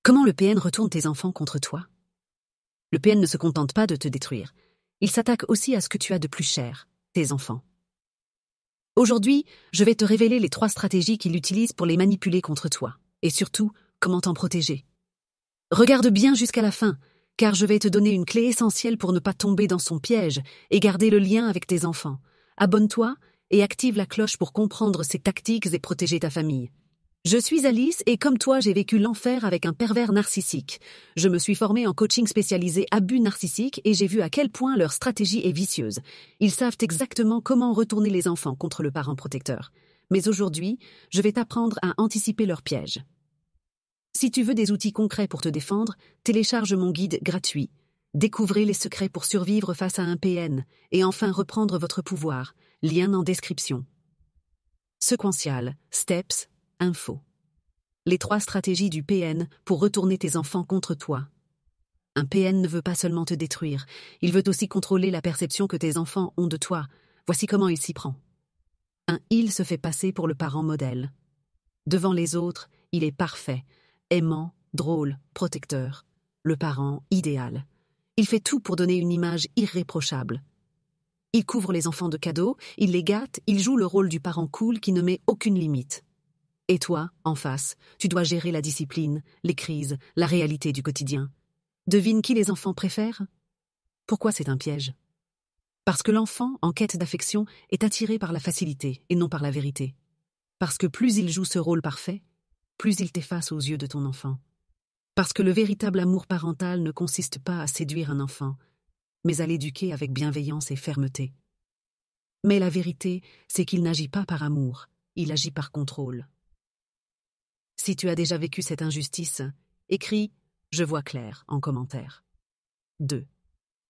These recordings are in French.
Comment le PN retourne tes enfants contre toi? Le PN ne se contente pas de te détruire. Il s'attaque aussi à ce que tu as de plus cher, tes enfants. Aujourd'hui, je vais te révéler les 3 stratégies qu'il utilise pour les manipuler contre toi. Et surtout, comment t'en protéger. Regarde bien jusqu'à la fin, car je vais te donner une clé essentielle pour ne pas tomber dans son piège et garder le lien avec tes enfants. Abonne-toi et active la cloche pour comprendre ses tactiques et protéger ta famille. Je suis Alice et comme toi, j'ai vécu l'enfer avec un pervers narcissique. Je me suis formée en coaching spécialisé abus narcissique et j'ai vu à quel point leur stratégie est vicieuse. Ils savent exactement comment retourner les enfants contre le parent protecteur. Mais aujourd'hui, je vais t'apprendre à anticiper leurs pièges. Si tu veux des outils concrets pour te défendre, télécharge mon guide gratuit. Découvrez les secrets pour survivre face à un PN et enfin reprendre votre pouvoir. Lien en description. Sequential, Steps, Info. Les 3 stratégies du PN pour retourner tes enfants contre toi. Un PN ne veut pas seulement te détruire, il veut aussi contrôler la perception que tes enfants ont de toi. Voici comment il s'y prend. Il se fait passer pour le parent modèle. Devant les autres, il est parfait, aimant, drôle, protecteur, le parent idéal. Il fait tout pour donner une image irréprochable. Il couvre les enfants de cadeaux, il les gâte, il joue le rôle du parent cool qui ne met aucune limite. Et toi, en face, tu dois gérer la discipline, les crises, la réalité du quotidien. Devine qui les enfants préfèrent? Pourquoi c'est un piège? Parce que l'enfant, en quête d'affection, est attiré par la facilité et non par la vérité. Parce que plus il joue ce rôle parfait, plus il t'efface aux yeux de ton enfant. Parce que le véritable amour parental ne consiste pas à séduire un enfant, mais à l'éduquer avec bienveillance et fermeté. Mais la vérité, c'est qu'il n'agit pas par amour, il agit par contrôle. Si tu as déjà vécu cette injustice, écris « Je vois clair » en commentaire. 2.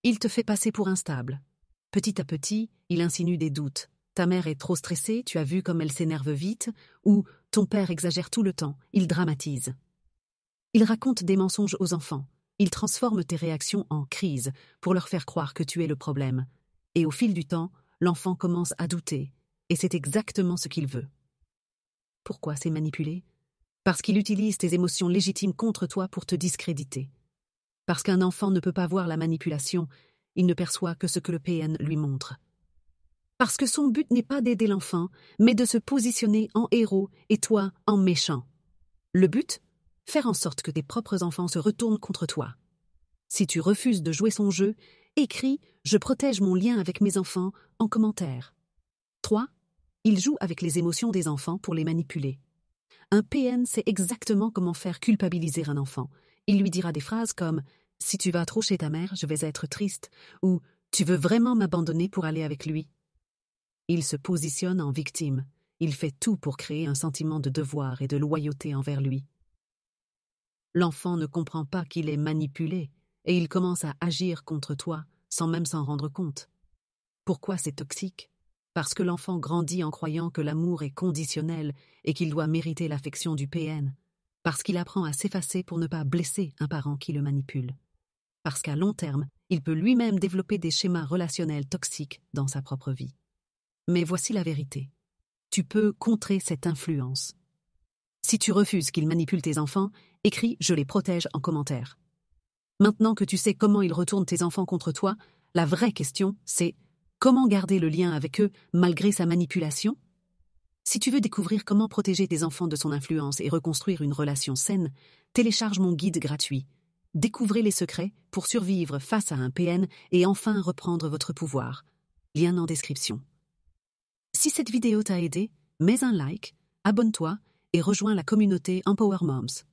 Il te fait passer pour instable. Petit à petit, il insinue des doutes. Ta mère est trop stressée, tu as vu comme elle s'énerve vite, ou ton père exagère tout le temps, il dramatise. Il raconte des mensonges aux enfants. Il transforme tes réactions en crise pour leur faire croire que tu es le problème. Et au fil du temps, l'enfant commence à douter, et c'est exactement ce qu'il veut. Pourquoi c'est manipulé? Parce qu'il utilise tes émotions légitimes contre toi pour te discréditer. Parce qu'un enfant ne peut pas voir la manipulation, il ne perçoit que ce que le PN lui montre. Parce que son but n'est pas d'aider l'enfant, mais de se positionner en héros et toi en méchant. Le but? Faire en sorte que tes propres enfants se retournent contre toi. Si tu refuses de jouer son jeu, écris « Je protège mon lien avec mes enfants » en commentaire. 3. Il joue avec les émotions des enfants pour les manipuler. Un PN sait exactement comment faire culpabiliser un enfant. Il lui dira des phrases comme « Si tu vas trop chez ta mère, je vais être triste » ou « Tu veux vraiment m'abandonner pour aller avec lui ?» Il se positionne en victime. Il fait tout pour créer un sentiment de devoir et de loyauté envers lui. L'enfant ne comprend pas qu'il est manipulé et il commence à agir contre toi sans même s'en rendre compte. Pourquoi c'est toxique? Parce que l'enfant grandit en croyant que l'amour est conditionnel et qu'il doit mériter l'affection du PN. Parce qu'il apprend à s'effacer pour ne pas blesser un parent qui le manipule. Parce qu'à long terme, il peut lui-même développer des schémas relationnels toxiques dans sa propre vie. Mais voici la vérité. Tu peux contrer cette influence. Si tu refuses qu'il manipule tes enfants, écris « Je les protège » en commentaire. Maintenant que tu sais comment il retourne tes enfants contre toi, la vraie question, c'est comment garder le lien avec eux malgré sa manipulation? Si tu veux découvrir comment protéger tes enfants de son influence et reconstruire une relation saine, télécharge mon guide gratuit. Découvrez les secrets pour survivre face à un PN et enfin reprendre votre pouvoir. Lien en description. Si cette vidéo t'a aidé, mets un like, abonne-toi et rejoins la communauté Empower Moms.